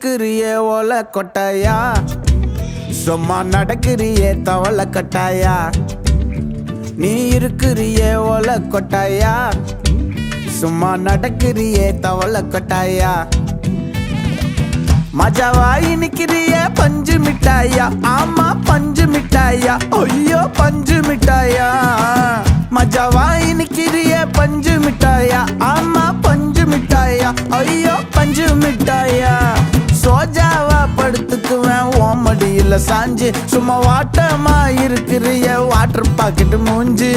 இருக்கிறியே ஓலை கொட்டாயா, சும்மா நடக்கிறியே தவளை கட்டாயா. நீ இருக்கிறியே ஓலை கொட்டாயா, சும்மா நடக்கிறியே தவளை கொட்டாயா. மஜாவாய் நிக்கிறிய பஞ்சு மிட்டாயா, ஆமா பஞ்சு மிட்டாயா, ஐயோ பஞ்சு மிட்டாயா. மஜாவாய் நிக்கிறிய பஞ்சு மிட்டாயா, ஆமா பஞ்சு மிட்டாயா, ஐயோ பஞ்சு மிட்டாயா. சோஜாவா படுத்துக்குவேன் ஓமடியில சாஞ்சு, சும்மா வாட்டமா இருக்கிறிய வாட்டர் பாக்கெட் மூஞ்சி.